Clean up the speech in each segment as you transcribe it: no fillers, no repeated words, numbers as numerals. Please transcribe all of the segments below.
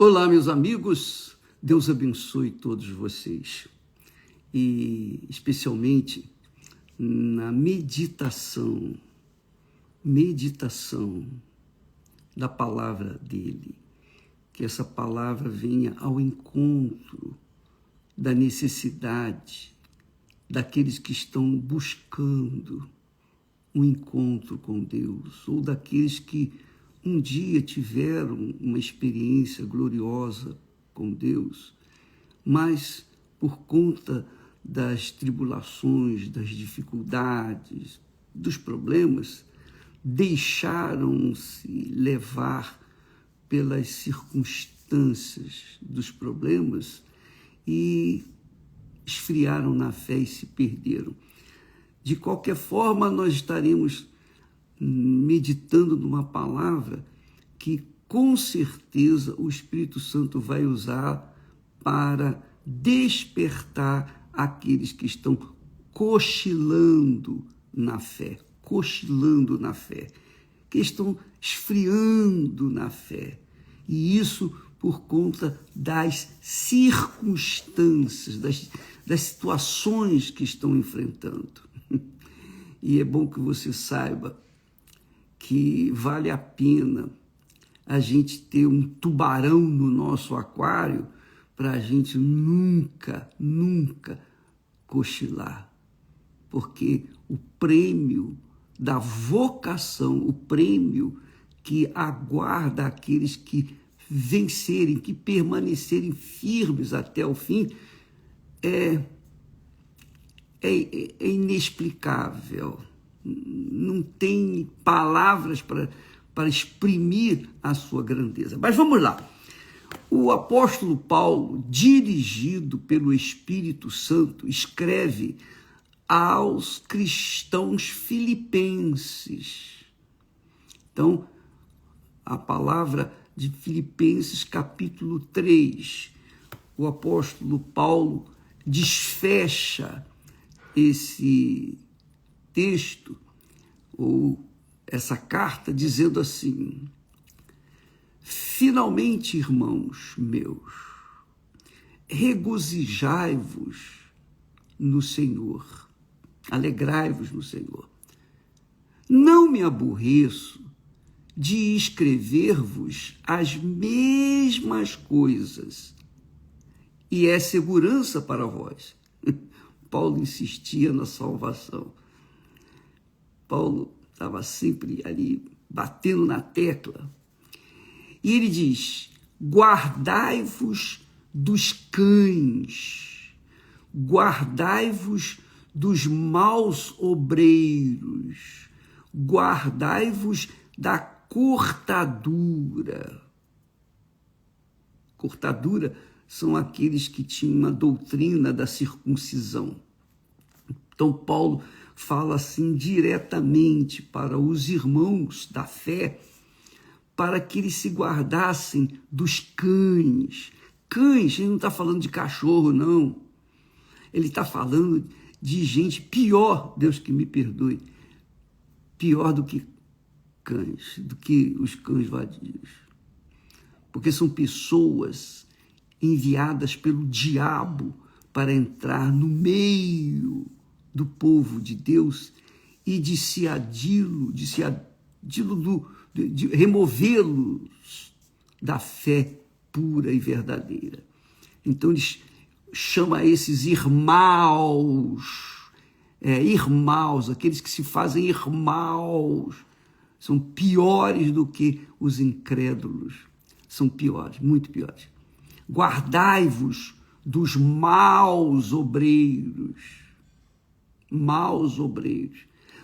Olá, meus amigos, Deus abençoe todos vocês e especialmente na meditação da palavra dele, que essa palavra venha ao encontro da necessidade daqueles que estão buscando um encontro com Deus, ou daqueles que um dia tiveram uma experiência gloriosa com Deus, mas por conta das tribulações, das dificuldades, dos problemas, deixaram-se levar pelas circunstâncias dos problemas e esfriaram na fé e se perderam. De qualquer forma, nós estaremos meditando numa palavra que com certeza o Espírito Santo vai usar para despertar aqueles que estão cochilando na fé, que estão esfriando na fé. E isso por conta das circunstâncias, das situações que estão enfrentando. E é bom que você saiba que vale a pena a gente ter um tubarão no nosso aquário para a gente nunca cochilar. Porque o prêmio da vocação, o prêmio que aguarda aqueles que vencerem, que permanecerem firmes até o fim, é inexplicável. Não tem palavras para exprimir a sua grandeza. Mas vamos lá. O apóstolo Paulo, dirigido pelo Espírito Santo, escreve aos cristãos filipenses. Então, a palavra de Filipenses, capítulo 3, o apóstolo Paulo desfecha esse texto, ou essa carta, dizendo assim: finalmente, irmãos meus, regozijai-vos no Senhor, alegrai-vos no Senhor. Não me aborreço de escrever-vos as mesmas coisas, e é segurança para vós. Paulo insistia na salvação. Paulo estava sempre ali batendo na tecla. E ele diz: guardai-vos dos cães, guardai-vos dos maus obreiros, guardai-vos da cortadura. Cortadura são aqueles que tinham uma doutrina da circuncisão. Então, Paulo fala assim diretamente para os irmãos da fé, para que eles se guardassem dos cães. Cães, ele não está falando de cachorro, não. Ele está falando de gente pior, Deus que me perdoe, pior do que cães, do que os cães vadios. Porque são pessoas enviadas pelo diabo para entrar no meio do povo de Deus e de removê-los da fé pura e verdadeira. Então, eles chamam esses irmãos, aqueles que se fazem irmãos, são piores do que os incrédulos, são piores, muito piores. Guardai-vos dos maus obreiros,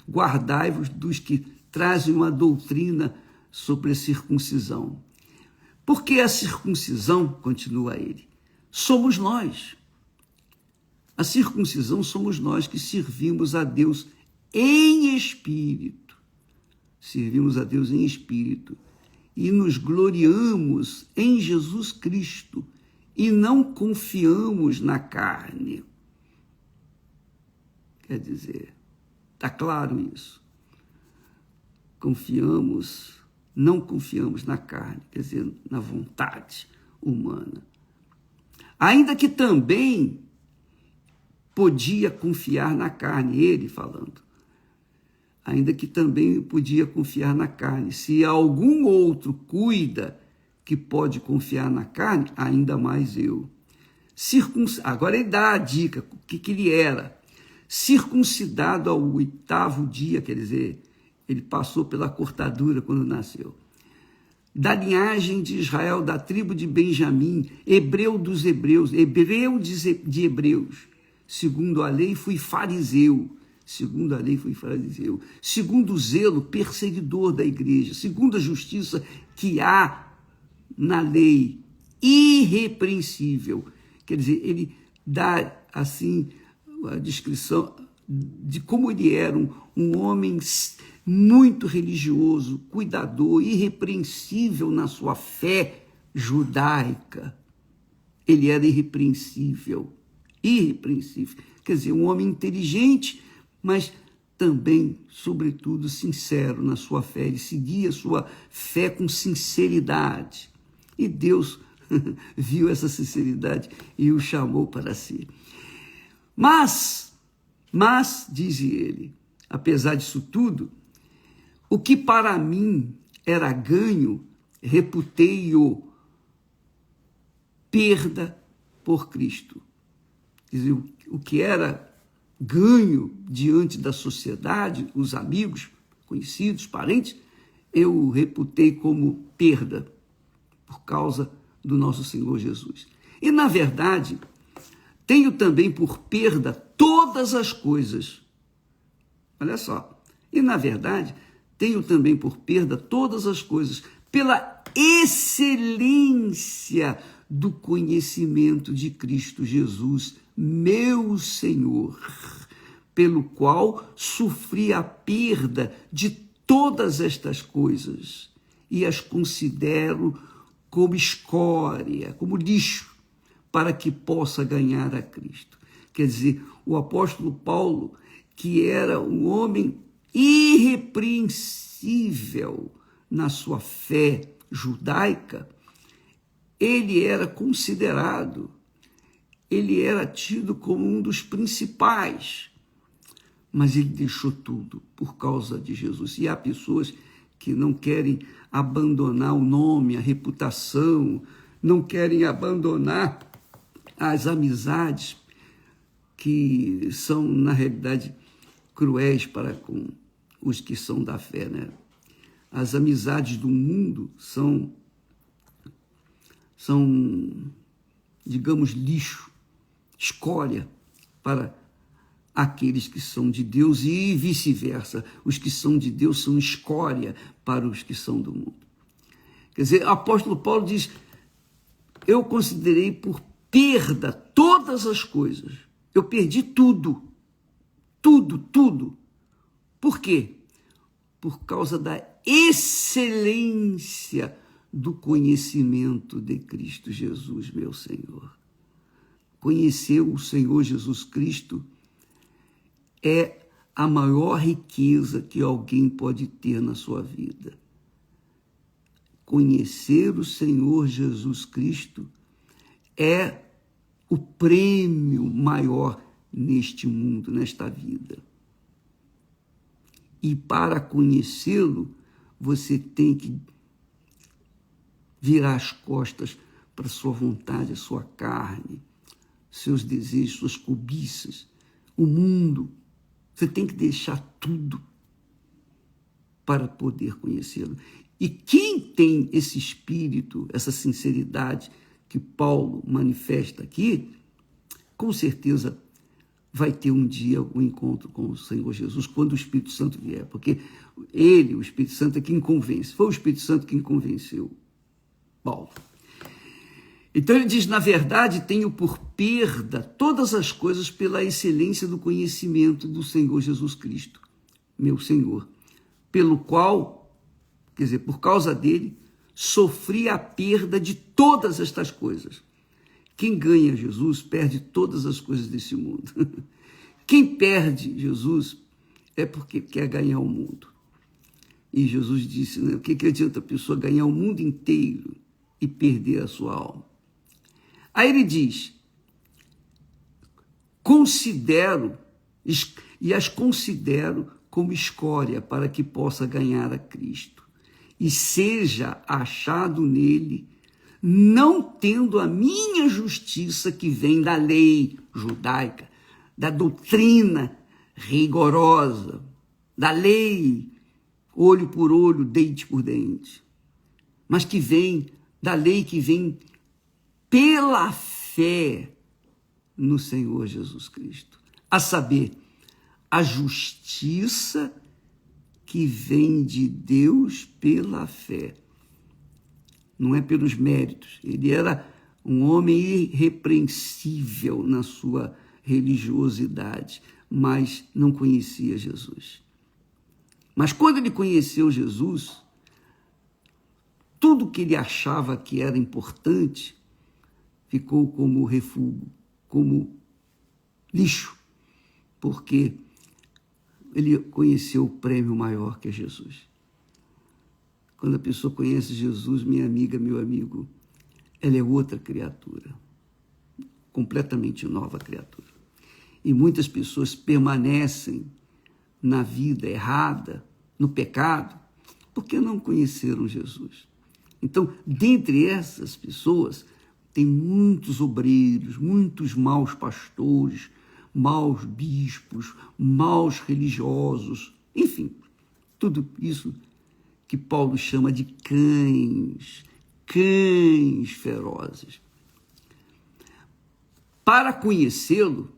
guardai-vos dos que trazem uma doutrina sobre a circuncisão. Porque a circuncisão, continua ele, somos nós. A circuncisão somos nós que servimos a Deus em espírito. Servimos a Deus em espírito e nos gloriamos em Jesus Cristo e não confiamos na carne. Quer dizer, está claro isso. Não confiamos na carne, quer dizer, na vontade humana. Ainda que também podia confiar na carne, ele falando. Ainda que também podia confiar na carne. Se algum outro cuida que pode confiar na carne, ainda mais eu. Agora ele dá a dica, o que ele era. Circuncidado ao 8º dia, quer dizer, ele passou pela cortadura quando nasceu. Da linhagem de Israel, da tribo de Benjamim, hebreu dos hebreus, hebreu de hebreus. Segundo a lei, fui fariseu. Segundo a lei, fui fariseu. Segundo o zelo, perseguidor da igreja. Segundo a justiça que há na lei, irrepreensível. Quer dizer, ele dá, assim, a descrição de como ele era um homem muito religioso, cuidador, irrepreensível na sua fé judaica. Ele era irrepreensível. Irrepreensível. Quer dizer, um homem inteligente, mas também, sobretudo, sincero na sua fé. Ele seguia a sua fé com sinceridade. E Deus viu essa sinceridade e o chamou para si. Mas, diz ele, apesar disso tudo, o que para mim era ganho, reputei-o perda por Cristo. Quer dizer, o que era ganho diante da sociedade, os amigos, conhecidos, parentes, eu o reputei como perda por causa do nosso Senhor Jesus. E, na verdade, tenho também por perda todas as coisas. Olha só. E, na verdade, tenho também por perda todas as coisas, pela excelência do conhecimento de Cristo Jesus, meu Senhor, pelo qual sofri a perda de todas estas coisas e as considero como escória, como lixo, para que possa ganhar a Cristo. Quer dizer, o apóstolo Paulo, que era um homem irrepreensível na sua fé judaica, ele era considerado, ele era tido como um dos principais, mas ele deixou tudo por causa de Jesus. E há pessoas que não querem abandonar o nome, a reputação, não querem abandonar as amizades que são, na realidade, cruéis para com os que são da fé, né? As amizades do mundo são, digamos, lixo, escória para aqueles que são de Deus e vice-versa. Os que são de Deus são escória para os que são do mundo. Quer dizer, o apóstolo Paulo diz, eu considerei por perda todas as coisas. Eu perdi tudo. Tudo. Por quê? Por causa da excelência do conhecimento de Cristo Jesus, meu Senhor. Conhecer o Senhor Jesus Cristo é a maior riqueza que alguém pode ter na sua vida. Conhecer o Senhor Jesus Cristo é o prêmio maior neste mundo, nesta vida. E para conhecê-lo, você tem que virar as costas para a sua vontade, a sua carne, seus desejos, suas cobiças, o mundo. Você tem que deixar tudo para poder conhecê-lo. E quem tem esse espírito, essa sinceridade que Paulo manifesta aqui, com certeza vai ter um dia um encontro com o Senhor Jesus, quando o Espírito Santo vier, porque ele, o Espírito Santo, é quem convence. Foi o Espírito Santo quem convenceu Paulo. Então ele diz, na verdade, tenho por perda todas as coisas pela excelência do conhecimento do Senhor Jesus Cristo, meu Senhor, pelo qual, quer dizer, por causa dele, sofri a perda de todas estas coisas. Quem ganha Jesus perde todas as coisas desse mundo. Quem perde Jesus é porque quer ganhar o mundo. E Jesus disse, né, o que adianta a pessoa ganhar o mundo inteiro e perder a sua alma? Aí ele diz, considero, e as considero como escória para que possa ganhar a Cristo e seja achado nele, não tendo a minha justiça que vem da lei judaica, da doutrina rigorosa, da lei, olho por olho, dente por dente, mas que vem da lei que vem pela fé no Senhor Jesus Cristo, a saber, a justiça que vem de Deus pela fé. Não é pelos méritos. Ele era um homem irrepreensível na sua religiosidade, mas não conhecia Jesus. Mas quando ele conheceu Jesus, tudo que ele achava que era importante ficou como refúgio, como lixo, porque ele conheceu o prêmio maior que é Jesus. Quando a pessoa conhece Jesus, minha amiga, meu amigo, ela é outra criatura, completamente nova criatura. E muitas pessoas permanecem na vida errada, no pecado, porque não conheceram Jesus. Então, dentre essas pessoas, tem muitos obreiros, muitos maus pastores, maus bispos, maus religiosos, enfim, tudo isso que Paulo chama de cães ferozes. Para conhecê-lo,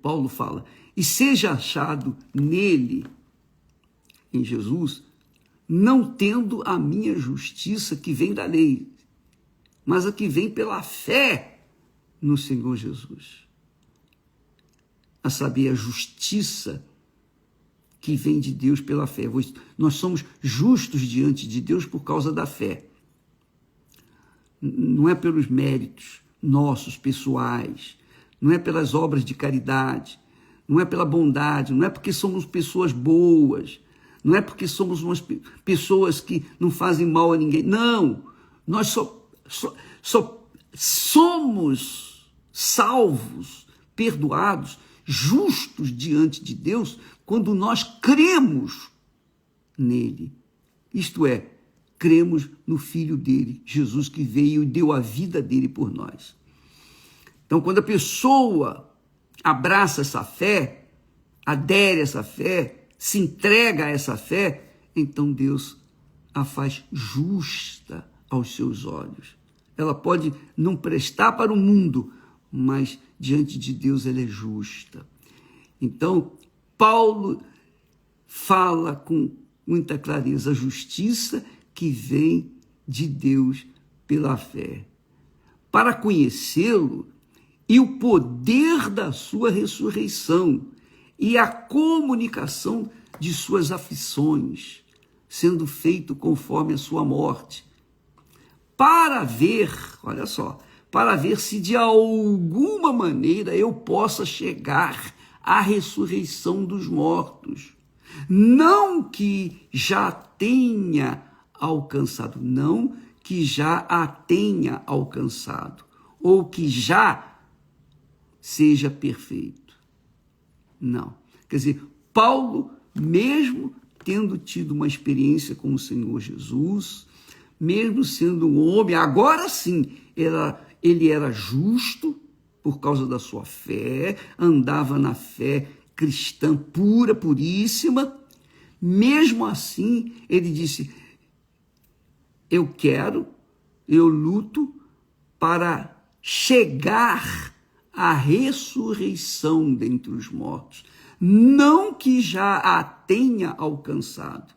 Paulo fala, e seja achado nele, em Jesus, não tendo a minha justiça que vem da lei, mas a que vem pela fé no Senhor Jesus. A saber, a justiça que vem de Deus pela fé. Nós somos justos diante de Deus por causa da fé. Não é pelos méritos nossos, pessoais, não é pelas obras de caridade, não é pela bondade, não é porque somos pessoas boas, não é porque somos umas pessoas que não fazem mal a ninguém. Não, nós só somos salvos, perdoados, justos diante de Deus quando nós cremos nele. Isto é, cremos no Filho dele, Jesus, que veio e deu a vida dele por nós. Então, quando a pessoa abraça essa fé, adere a essa fé, se entrega a essa fé, então Deus a faz justa aos seus olhos. Ela pode não prestar para o mundo, mas diante de Deus ela é justa. Então, Paulo fala com muita clareza a justiça que vem de Deus pela fé. Para conhecê-lo e o poder da sua ressurreição e a comunicação de suas aflições, sendo feito conforme a sua morte, para ver, olha só, para ver se de alguma maneira eu possa chegar à ressurreição dos mortos. Não que já tenha alcançado, não que já a tenha alcançado, ou que já seja perfeito. Não. Quer dizer, Paulo, mesmo tendo tido uma experiência com o Senhor Jesus, mesmo sendo um homem, agora sim, ele era justo por causa da sua fé, andava na fé cristã pura, puríssima. Mesmo assim, ele disse, eu luto para chegar à ressurreição dentre os mortos. Não que já a tenha alcançado,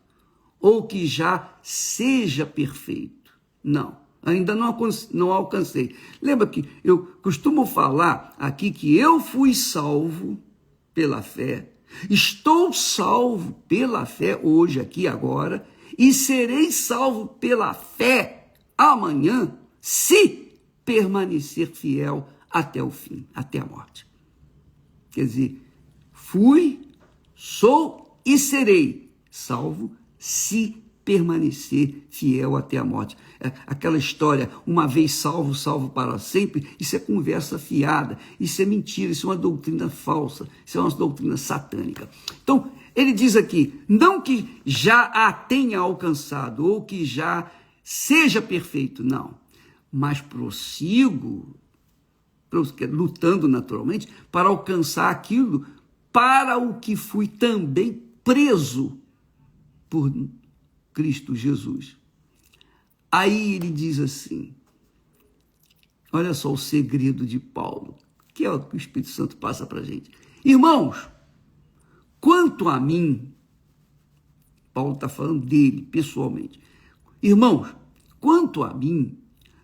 ou que já seja perfeito. Não, ainda não alcancei. Lembra que eu costumo falar aqui que eu fui salvo pela fé, estou salvo pela fé hoje, aqui, agora, e serei salvo pela fé amanhã, se permanecer fiel até o fim, até a morte. Quer dizer, fui, sou e serei salvo se permanecer fiel até a morte. Aquela história, uma vez salvo, salvo para sempre, isso é conversa fiada, isso é mentira, isso é uma doutrina falsa, isso é uma doutrina satânica. Então, ele diz aqui, não que já a tenha alcançado ou que já seja perfeito, não, mas prossigo, lutando naturalmente, para alcançar aquilo para o que fui também preso por Cristo Jesus. Aí ele diz assim, olha só o segredo de Paulo, que é o que o Espírito Santo passa para a gente. Irmãos, quanto a mim, Paulo está falando dele pessoalmente. Irmãos, quanto a mim,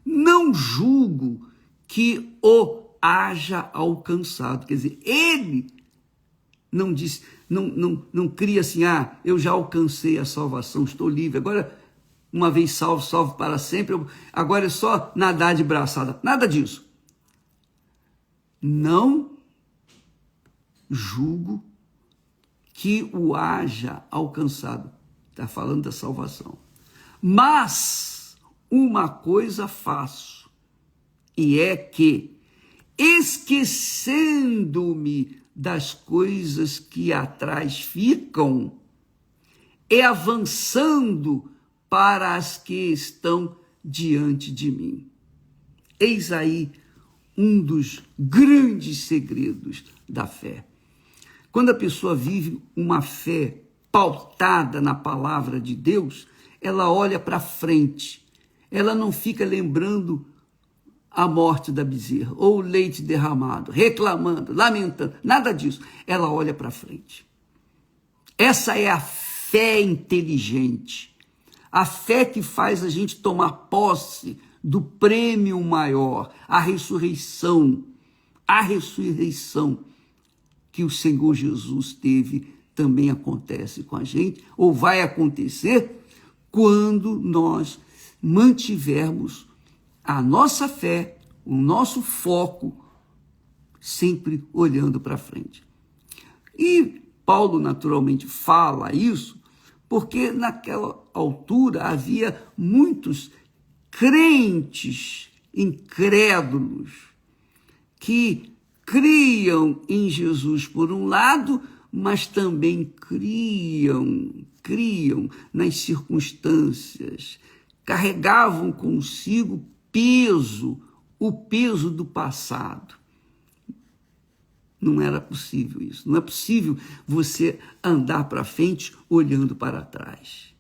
não julgo que o haja alcançado. Quer dizer, ele não diz, não cria assim, eu já alcancei a salvação, estou livre, agora, uma vez salvo, salvo para sempre, agora é só nadar de braçada. Nada disso. Não julgo que o haja alcançado. Está falando da salvação. Mas uma coisa faço, e é que, esquecendo-me das coisas que atrás ficam, e avançando para as que estão diante de mim. Eis aí um dos grandes segredos da fé. Quando a pessoa vive uma fé pautada na palavra de Deus, ela olha para frente, ela não fica lembrando a morte da bezerra, ou o leite derramado, reclamando, lamentando, nada disso. Ela olha para frente. Essa é a fé inteligente, a fé que faz a gente tomar posse do prêmio maior, a ressurreição que o Senhor Jesus teve, também acontece com a gente, ou vai acontecer, quando nós mantivermos a nossa fé, o nosso foco, sempre olhando para frente. E Paulo, naturalmente, fala isso, porque naquela altura havia muitos crentes incrédulos que criam em Jesus por um lado, mas também criam nas circunstâncias, carregavam consigo o peso do passado. Não era possível isso. Não é possível você andar para frente olhando para trás.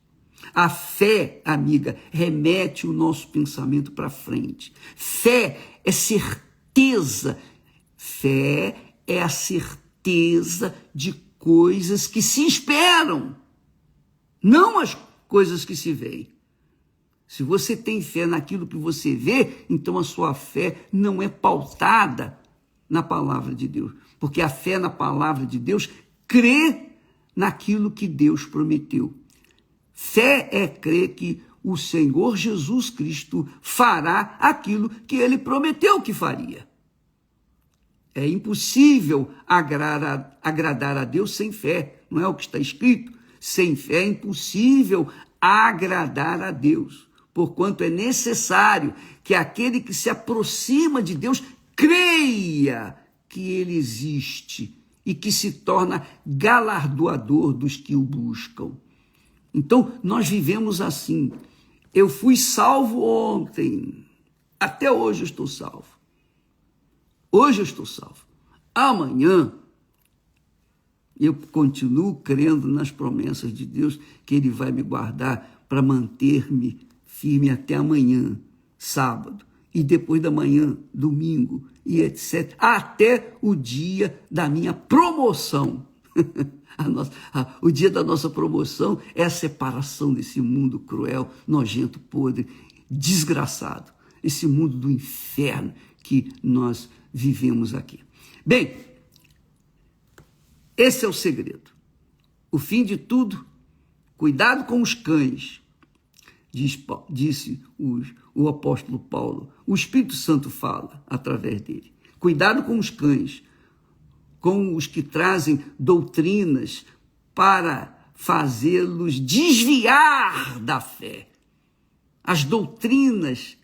A fé, amiga, remete o nosso pensamento para frente. Fé é certeza. Fé é a certeza de coisas que se esperam, não as coisas que se veem. Se você tem fé naquilo que você vê, então a sua fé não é pautada na palavra de Deus. Porque a fé na palavra de Deus crê naquilo que Deus prometeu. Fé é crer que o Senhor Jesus Cristo fará aquilo que ele prometeu que faria. É impossível agradar a Deus sem fé. Não é o que está escrito? Sem fé é impossível agradar a Deus. Porquanto é necessário que aquele que se aproxima de Deus creia que ele existe e que se torna galardoador dos que o buscam. Então, nós vivemos assim. Eu fui salvo ontem, até hoje eu estou salvo. Hoje eu estou salvo. Amanhã, eu continuo crendo nas promessas de Deus, que ele vai me guardar para manter-me firme até amanhã, sábado, e depois da manhã, domingo, e etc., até o dia da minha promoção. O dia da nossa promoção é a separação desse mundo cruel, nojento, podre, desgraçado, esse mundo do inferno que nós vivemos aqui. Bem, esse é o segredo. O fim de tudo, cuidado com os cães, disse o apóstolo Paulo. O Espírito Santo fala através dele. Cuidado com os cães, com os que trazem doutrinas para fazê-los desviar da fé. As doutrinas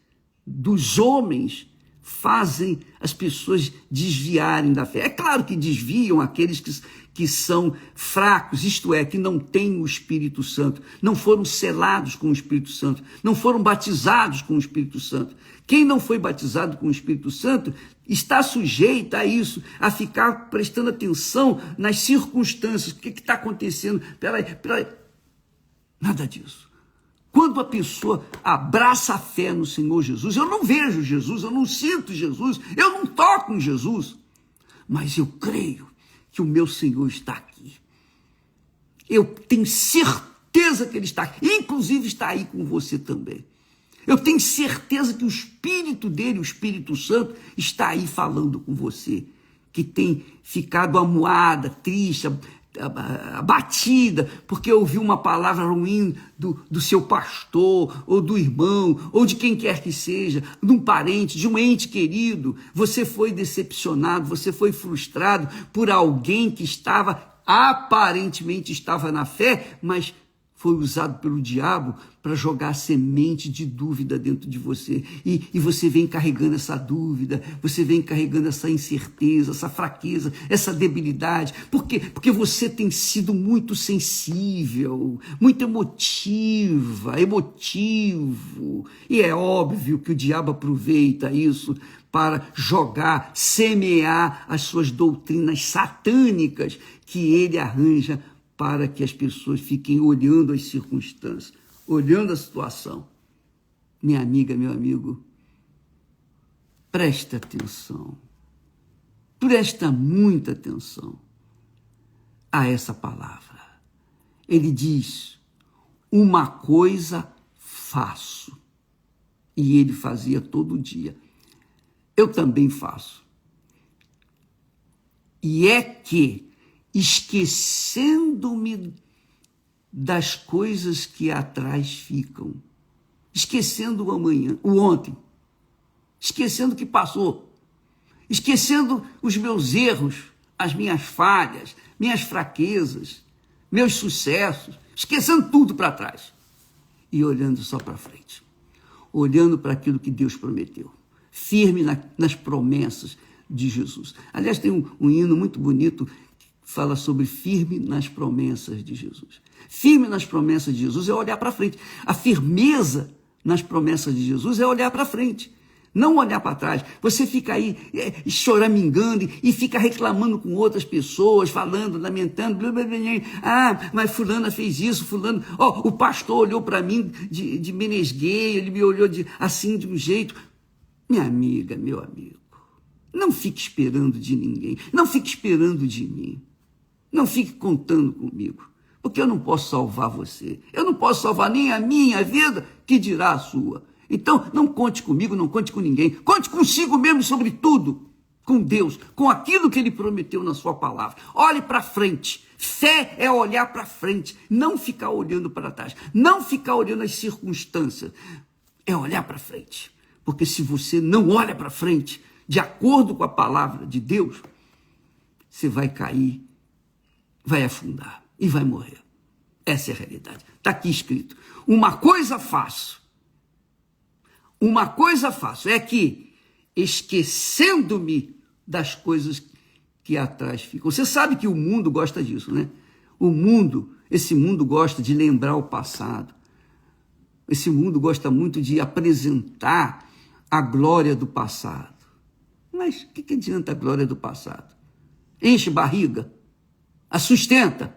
dos homens fazem as pessoas desviarem da fé. É claro que desviam aqueles que são fracos, isto é, que não têm o Espírito Santo, não foram selados com o Espírito Santo, não foram batizados com o Espírito Santo. Quem não foi batizado com o Espírito Santo está sujeito a isso, a ficar prestando atenção nas circunstâncias. O que está acontecendo? Peraí. Nada disso. Quando a pessoa abraça a fé no Senhor Jesus, eu não vejo Jesus, eu não sinto Jesus, eu não toco em Jesus, mas eu creio que o meu Senhor está aqui. Eu tenho certeza que Ele está aqui, inclusive está aí com você também. Eu tenho certeza que o Espírito dele, o Espírito Santo, está aí falando com você, que tem ficado amuada, triste, abatida, porque ouviu uma palavra ruim do seu pastor, ou do irmão, ou de quem quer que seja, de um parente, de um ente querido. Você foi decepcionado, você foi frustrado por alguém que aparentemente estava na fé, mas foi usado pelo diabo para jogar semente de dúvida dentro de você. E você vem carregando essa dúvida, você vem carregando essa incerteza, essa fraqueza, essa debilidade. Por quê? Porque você tem sido muito sensível, muito emotivo. E é óbvio que o diabo aproveita isso para jogar, semear as suas doutrinas satânicas que ele arranja para que as pessoas fiquem olhando as circunstâncias, olhando a situação. Minha amiga, meu amigo, presta atenção, presta muita atenção a essa palavra. Ele diz, uma coisa faço, e ele fazia todo dia. Eu também faço. E é que, esquecendo-me das coisas que atrás ficam, esquecendo o amanhã, o ontem, esquecendo o que passou, esquecendo os meus erros, as minhas falhas, minhas fraquezas, meus sucessos, esquecendo tudo para trás e olhando só para frente, olhando para aquilo que Deus prometeu, firme nas promessas de Jesus. Aliás, tem um hino muito bonito fala sobre firme nas promessas de Jesus. Firme nas promessas de Jesus é olhar para frente. A firmeza nas promessas de Jesus é olhar para frente, não olhar para trás. Você fica aí choramingando e fica reclamando com outras pessoas, falando, lamentando, blá, blá, blá, mas fulana fez isso, fulano, o pastor olhou para mim de menesgueio, ele me olhou assim de um jeito. Minha amiga, meu amigo, não fique esperando de ninguém, não fique esperando de mim. Não fique contando comigo, porque eu não posso salvar você. Eu não posso salvar nem a minha vida, que dirá a sua. Então, não conte comigo, não conte com ninguém. Conte consigo mesmo, sobretudo, com Deus, com aquilo que Ele prometeu na sua palavra. Olhe para frente. Fé é olhar para frente, não ficar olhando para trás, não ficar olhando as circunstâncias. É olhar para frente. Porque se você não olha para frente, de acordo com a palavra de Deus, você vai cair, vai afundar e vai morrer. Essa é a realidade. Está aqui escrito. Uma coisa faço, é que, esquecendo-me das coisas que atrás ficam. Você sabe que o mundo gosta disso, né? Esse mundo gosta de lembrar o passado. Esse mundo gosta muito de apresentar a glória do passado. Mas o que adianta a glória do passado? Enche barriga? A sustenta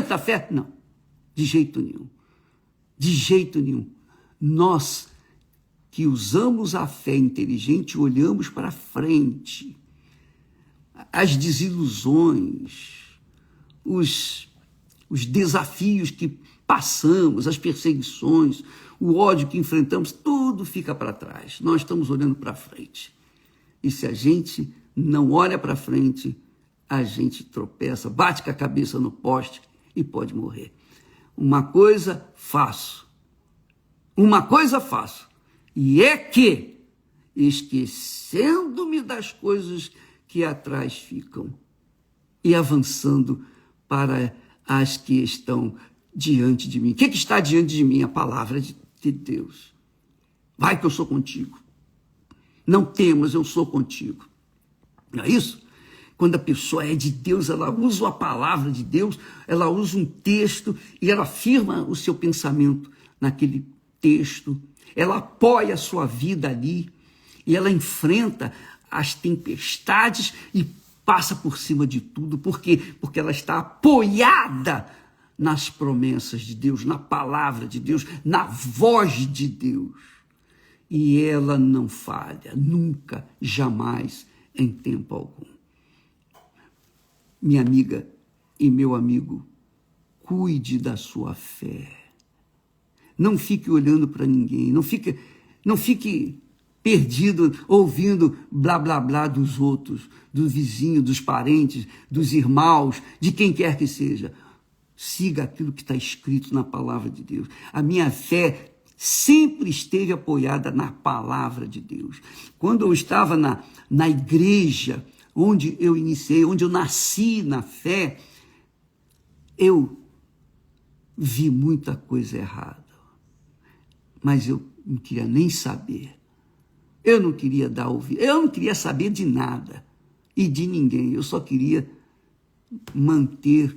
a fé? Não, de jeito nenhum, Nós que usamos a fé inteligente, olhamos para frente, as desilusões, os desafios que passamos, as perseguições, o ódio que enfrentamos, tudo fica para trás, nós estamos olhando para frente, e se a gente não olha para frente, a gente tropeça, bate com a cabeça no poste e pode morrer. Uma coisa faço, e é que, esquecendo-me das coisas que atrás ficam e avançando para as que estão diante de mim. O que está diante de mim? A palavra de Deus. Vai que eu sou contigo. Não temas, eu sou contigo. Não é isso? Quando a pessoa é de Deus, ela usa a palavra de Deus, ela usa um texto e ela afirma o seu pensamento naquele texto. Ela apoia a sua vida ali e ela enfrenta as tempestades e passa por cima de tudo. Por quê? Porque ela está apoiada nas promessas de Deus, na palavra de Deus, na voz de Deus. E ela não falha, nunca, jamais, em tempo algum. Minha amiga e meu amigo, cuide da sua fé. Não fique olhando para ninguém, não fique perdido ouvindo blá, blá, blá dos outros, do vizinho, dos parentes, dos irmãos, de quem quer que seja. Siga aquilo que está escrito na palavra de Deus. A minha fé sempre esteve apoiada na palavra de Deus. Quando eu estava na igreja, onde eu iniciei, onde eu nasci na fé, eu vi muita coisa errada. Mas eu não queria nem saber. Eu não queria dar ouvido. Eu não queria saber de nada e de ninguém. Eu só queria manter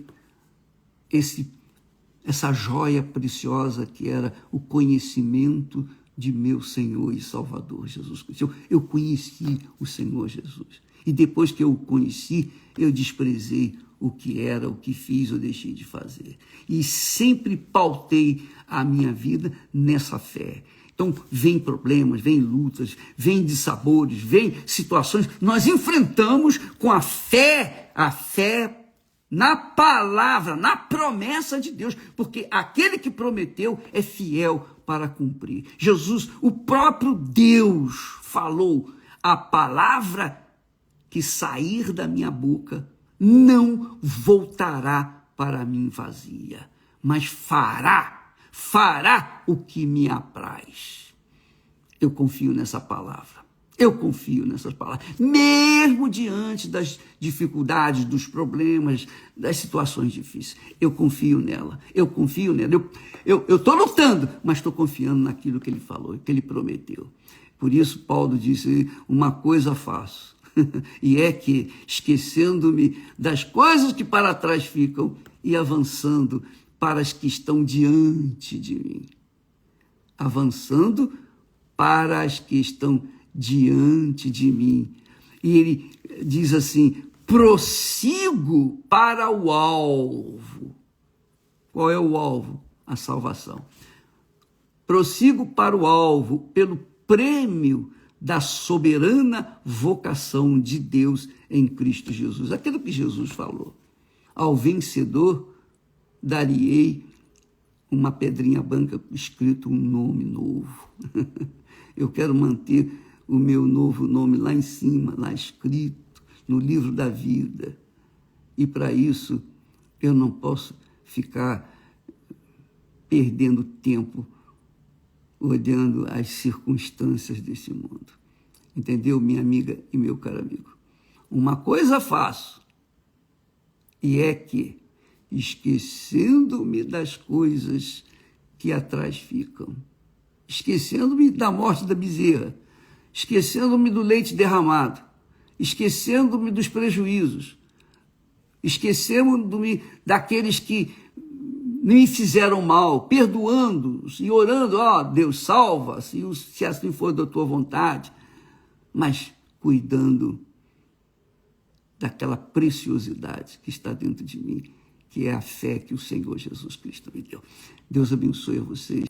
essa joia preciosa que era o conhecimento de meu Senhor e Salvador Jesus Cristo. Eu conheci o Senhor Jesus. E depois que eu o conheci, eu desprezei o que era, o que fiz ou deixei de fazer. E sempre pautei a minha vida nessa fé. Então, vem problemas, vem lutas, vem dissabores, vem situações. Nós enfrentamos com a fé na palavra, na promessa de Deus, porque aquele que prometeu é fiel para cumprir. Jesus, o próprio Deus, falou: a palavra que sair da minha boca não voltará para mim vazia, mas fará o que me apraz. Eu confio nessa palavra. Eu confio nessas palavras, mesmo diante das dificuldades, dos problemas, das situações difíceis. Eu confio nela, eu confio nela. Eu estou lutando, mas estou confiando naquilo que ele falou, que ele prometeu. Por isso, Paulo disse: uma coisa faço, e é que, esquecendo-me das coisas que para trás ficam e avançando para as que estão diante de mim. Avançando para as que estão diante de mim. E ele diz assim: prossigo para o alvo. Qual é o alvo? A salvação. Prossigo para o alvo, pelo prêmio da soberana vocação de Deus em Cristo Jesus. Aquilo que Jesus falou: ao vencedor dar-lhe-ei uma pedrinha branca escrito um nome novo. Eu quero manter o meu novo nome lá em cima, lá escrito, no livro da vida. E para isso, eu não posso ficar perdendo tempo olhando as circunstâncias desse mundo. Entendeu, minha amiga e meu caro amigo? Uma coisa faço, e é que, esquecendo-me das coisas que atrás ficam, esquecendo-me da morte da bezerra, esquecendo-me do leite derramado, esquecendo-me dos prejuízos, esquecendo-me daqueles que me fizeram mal, perdoando-os e orando: ó, Deus, salva, se assim for da tua vontade, mas cuidando daquela preciosidade que está dentro de mim, que é a fé que o Senhor Jesus Cristo me deu. Deus abençoe a vocês.